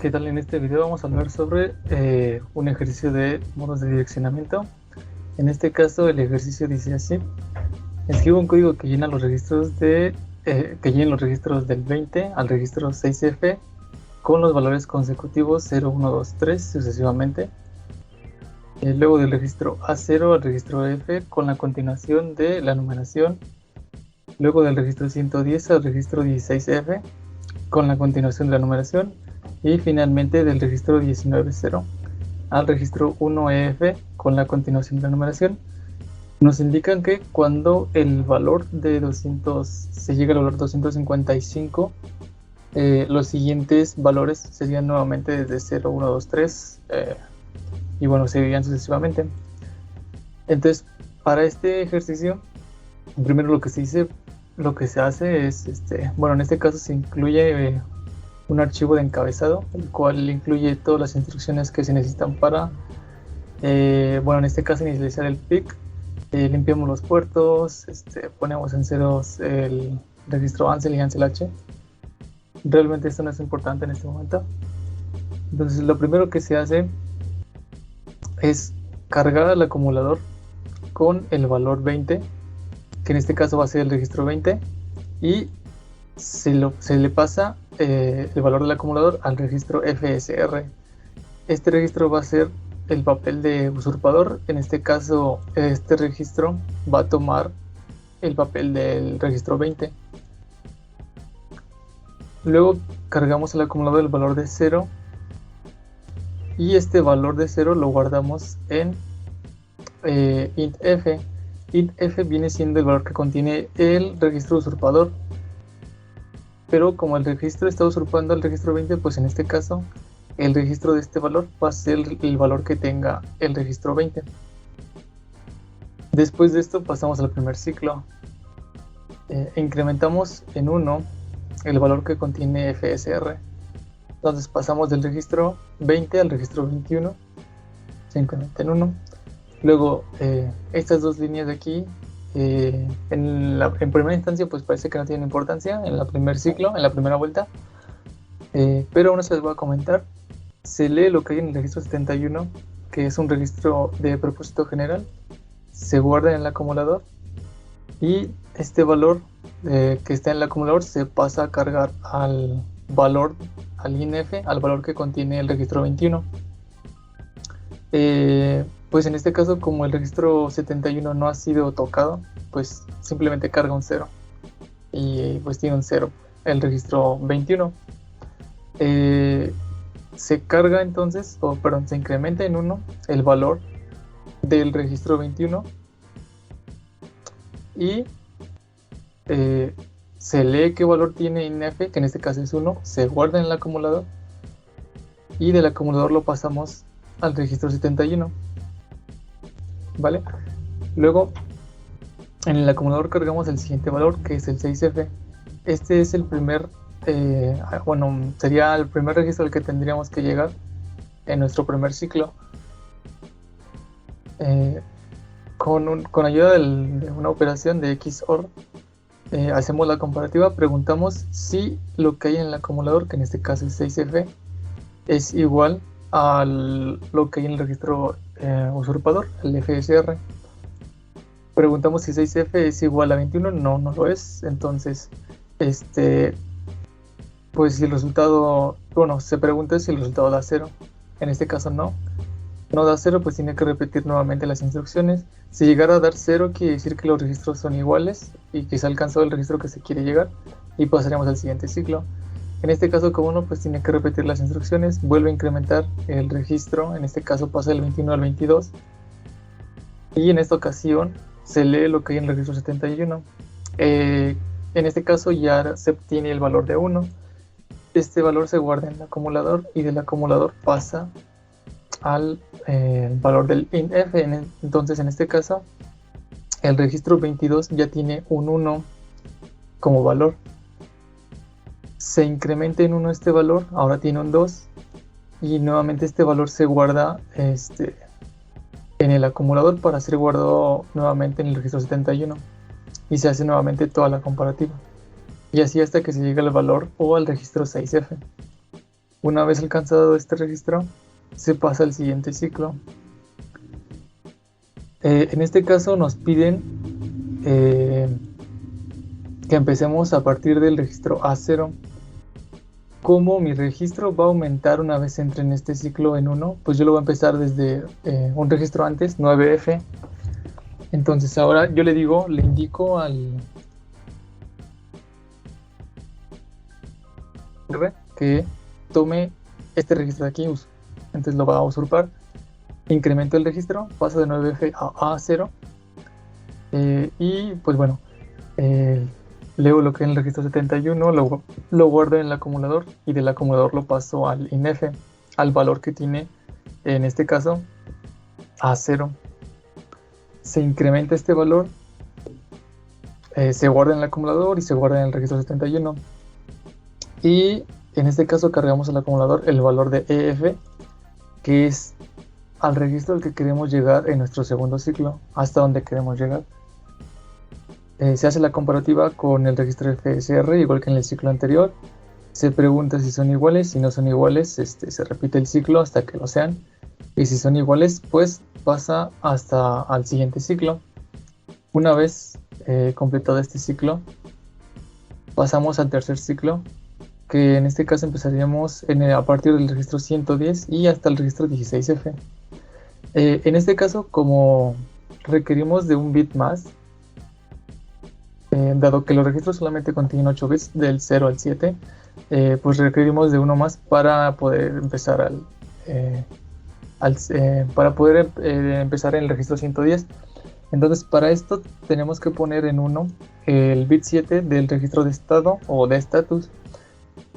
¿Qué tal? En este video vamos a hablar sobre un ejercicio de modos de direccionamiento. En este caso el ejercicio dice así: escribe un código que llena los registros del 20 al registro 6F con los valores consecutivos 0, 1, 2, 3 sucesivamente. Luego del registro A0 al registro F con la continuación de la numeración. Luego del registro 110 al registro 16F con la continuación de la numeración. Y finalmente del registro 19.0 al registro 1EF con la continuación de la numeración. Nos indican que cuando el valor de 200 se llega al valor 255, los siguientes valores serían nuevamente desde 0, 1, 2, 3 y bueno, seguirían sucesivamente. Entonces, para este ejercicio, primero lo que se hace es, bueno, en este caso se incluye un archivo de encabezado, el cual incluye todas las instrucciones que se necesitan para, bueno, en este caso inicializar el pick. Limpiamos los puertos, ponemos en ceros el registro Ansel y Ansel H. Realmente esto no es importante en este momento. Entonces lo primero que se hace es cargar al acumulador con el valor 20, que en este caso va a ser el registro 20, y se le pasa el valor del acumulador al registro FSR. Este registro va a ser el papel de usurpador. En este caso, este registro va a tomar el papel del registro 20. Luego cargamos al acumulador el valor de 0, y este valor de 0 lo guardamos en int f. Int f viene siendo el valor que contiene el registro usurpador, pero como el registro está usurpando al registro 20, pues en este caso el registro de este valor va a ser el valor que tenga el registro 20. Después de esto pasamos al primer ciclo. Incrementamos en 1 el valor que contiene FSR. Entonces pasamos del registro 20 al registro 21. Se incrementa en 1. Luego estas dos líneas de aquí, en primera instancia pues parece que no tienen importancia en el primer ciclo, en la primera vuelta, pero aún se les voy a comentar. Se lee lo que hay en el registro 71, que es un registro de propósito general, se guarda en el acumulador, y este valor que está en el acumulador se pasa a cargar al valor, al INF, al valor que contiene el registro 21. Pues en este caso, como el registro 71 no ha sido tocado, pues simplemente carga un 0 y pues tiene un 0 el registro 21. Se carga entonces, se incrementa en 1 el valor del registro 21 y se lee qué valor tiene INF, que en este caso es 1, se guarda en el acumulador, y del acumulador lo pasamos al registro 71. ¿Vale? Luego en el acumulador cargamos el siguiente valor, que es el 6F. Este es el primer, sería el primer registro al que tendríamos que llegar en nuestro primer ciclo. Con ayuda de una operación de XOR, hacemos la comparativa, preguntamos si lo que hay en el acumulador, que en este caso es 6F, es igual a lo que hay en el registro usurpador, el FSR. Preguntamos si 6F es igual a 21, no lo es. Entonces, pues si el resultado, se pregunta si el resultado da 0. En este caso no da 0, pues tiene que repetir nuevamente las instrucciones. Si llegara a dar 0, quiere decir que los registros son iguales y que se ha alcanzado el registro que se quiere llegar, y pasaremos al siguiente ciclo. En este caso, como no, pues tiene que repetir las instrucciones, vuelve a incrementar el registro, en este caso pasa del 21 al 22, y en esta ocasión se lee lo que hay en el registro 71. En este caso ya se obtiene el valor de 1, este valor se guarda en el acumulador, y del acumulador pasa al valor del INF. Entonces en este caso el registro 22 ya tiene un 1 como valor. Se incrementa en 1 este valor, ahora tiene un 2, y nuevamente este valor se guarda en el acumulador para ser guardado nuevamente en el registro 71, y se hace nuevamente toda la comparativa, y así hasta que se llegue al valor o al registro 6F. Una vez alcanzado este registro, se pasa al siguiente ciclo. En este caso nos piden que empecemos a partir del registro A0. Como mi registro va a aumentar una vez entre en este ciclo en 1, pues yo lo voy a empezar desde un registro antes, 9F. Entonces ahora yo le indico al R que tome este registro de aquí, entonces lo va a usurpar. Incremento el registro, paso de 9F a A0, y pues bueno, leo lo que es el registro 71, lo guardo en el acumulador y del acumulador lo paso al INF, al valor que tiene en este caso A0. Se incrementa este valor, se guarda en el acumulador y se guarda en el registro 71. Y en este caso cargamos al acumulador el valor de EF, que es al registro al que queremos llegar en nuestro segundo ciclo, hasta donde queremos llegar. Se hace la comparativa con el registro FSR, igual que en el ciclo anterior. Se pregunta si son iguales. Si no son iguales, se repite el ciclo hasta que lo sean. Y si son iguales, pues pasa hasta al siguiente ciclo. Una vez completado este ciclo, pasamos al tercer ciclo, que en este caso empezaríamos a partir del registro 110 y hasta el registro 16F. En este caso, como requerimos de un bit más, dado que los registros solamente contienen 8 bits del 0 al 7, pues requerimos de uno más para poder empezar empezar en el registro 110. Entonces para esto tenemos que poner en 1 el bit 7 del registro de estado o de status.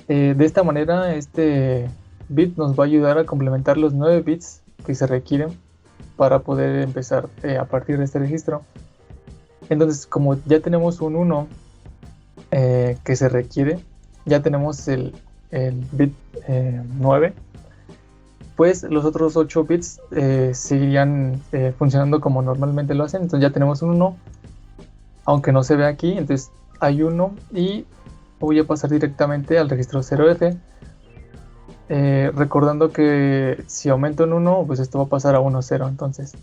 De esta manera este bit nos va a ayudar a complementar los 9 bits que se requieren para poder empezar a partir de este registro. Entonces, como ya tenemos un 1 que se requiere, ya tenemos el bit 9, pues los otros 8 bits seguirían funcionando como normalmente lo hacen. Entonces ya tenemos un 1, aunque no se ve aquí, entonces hay 1 y voy a pasar directamente al registro 0F, recordando que si aumento en 1, pues esto va a pasar a 1, 0. Entonces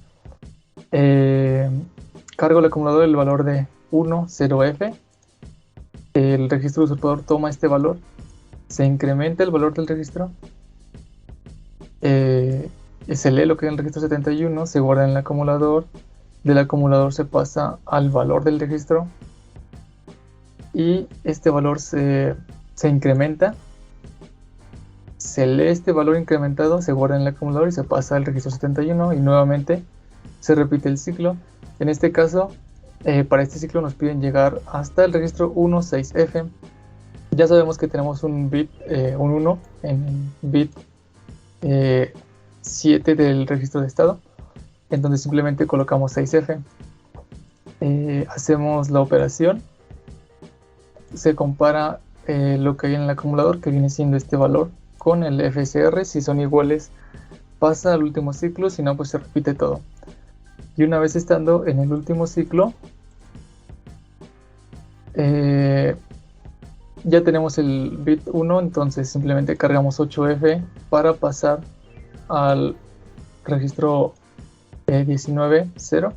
cargo el acumulador el valor de 1, 0F. El registro usurpador toma este valor, se incrementa el valor del registro, se lee lo que es el registro 71, se guarda en el acumulador, del acumulador se pasa al valor del registro y este valor se incrementa, se lee este valor incrementado, se guarda en el acumulador y se pasa al registro 71 y nuevamente se repite el ciclo. En este caso, para este ciclo nos piden llegar hasta el registro 16F. Ya sabemos que tenemos un bit, un 1 en el bit 7 del registro de estado. Entonces simplemente colocamos 6F. Hacemos la operación. Se compara lo que hay en el acumulador, que viene siendo este valor, con el FSR. Si son iguales, pasa al último ciclo, si no, pues se repite todo. Y una vez estando en el último ciclo, ya tenemos el bit 1, entonces simplemente cargamos 8F para pasar al registro 19.0.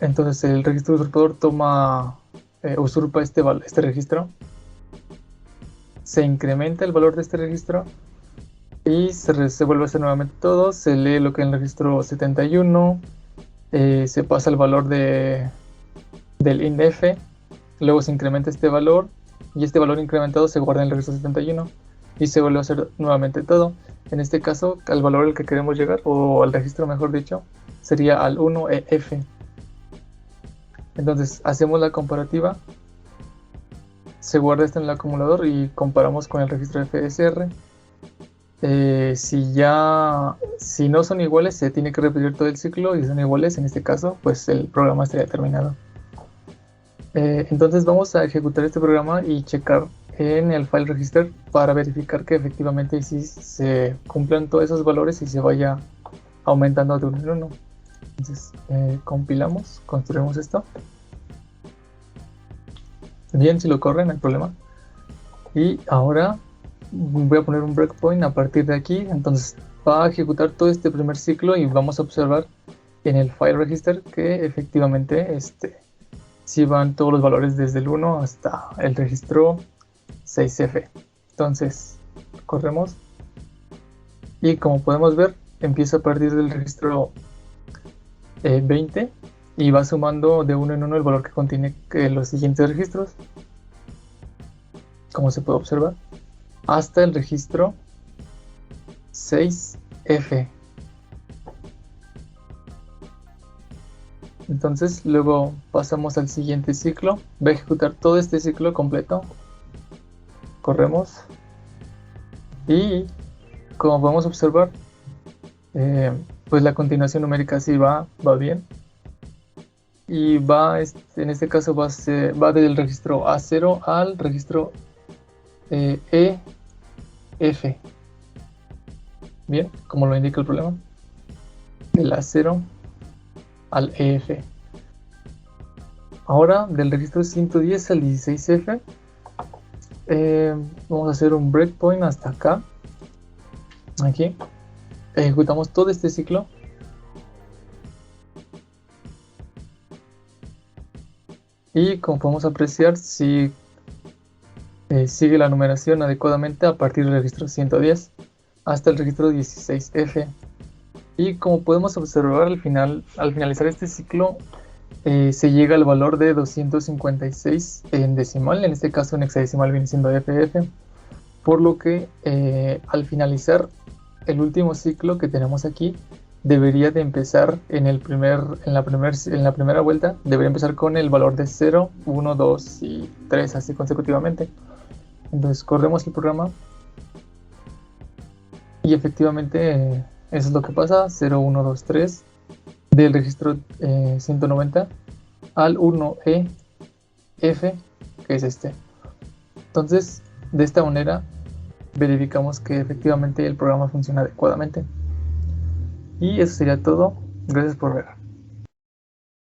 Entonces el registro usurpador usurpa este registro, se incrementa el valor de este registro y se vuelve a hacer nuevamente todo. Se lee lo que es el registro 71, se pasa el valor del INF, luego se incrementa este valor y este valor incrementado se guarda en el registro 71 y se vuelve a hacer nuevamente todo. En este caso, al valor al que queremos llegar, o al registro mejor dicho, sería al 1EF. Entonces hacemos la comparativa, se guarda esto en el acumulador y comparamos con el registro FSR. Si no son iguales, se tiene que repetir todo el ciclo, y si son iguales, en este caso, pues el programa estaría terminado. Entonces vamos a ejecutar este programa y checar en el file register para verificar que efectivamente sí se cumplan todos esos valores y se vaya aumentando de uno en uno. Entonces compilamos, construimos esto. Bien, si lo corre, no hay problema. Y ahora voy a poner un breakpoint a partir de aquí. Entonces va a ejecutar todo este primer ciclo y vamos a observar en el file register que efectivamente sí van todos los valores desde el 1 hasta el registro 6F. Entonces corremos y como podemos ver empieza a partir del registro 20 y va sumando de uno en uno el valor que contiene los siguientes registros, como se puede observar, hasta el registro 6F. Entonces luego pasamos al siguiente ciclo, va a ejecutar todo este ciclo completo, corremos y como podemos observar, pues la continuación numérica sí va bien y en este caso va del registro A0 al registro EF, bien, como lo indica el problema, del A0 al EF. Ahora del registro 110 al 16F vamos a hacer un breakpoint hasta acá. Aquí ejecutamos todo este ciclo y como podemos apreciar si sigue la numeración adecuadamente a partir del registro 110 hasta el registro 16F. Y como podemos observar al finalizar este ciclo se llega al valor de 256 en decimal, en este caso en hexadecimal viene siendo FF, por lo que al finalizar el último ciclo que tenemos aquí debería de empezar en la primera vuelta, debería empezar con el valor de 0, 1, 2 y 3 así consecutivamente. Entonces corremos el programa y efectivamente eso es lo que pasa, 0, 1, 2, 3 del registro 190 al 1EF, que es este. Entonces de esta manera verificamos que efectivamente el programa funciona adecuadamente. Y eso sería todo. Gracias por ver.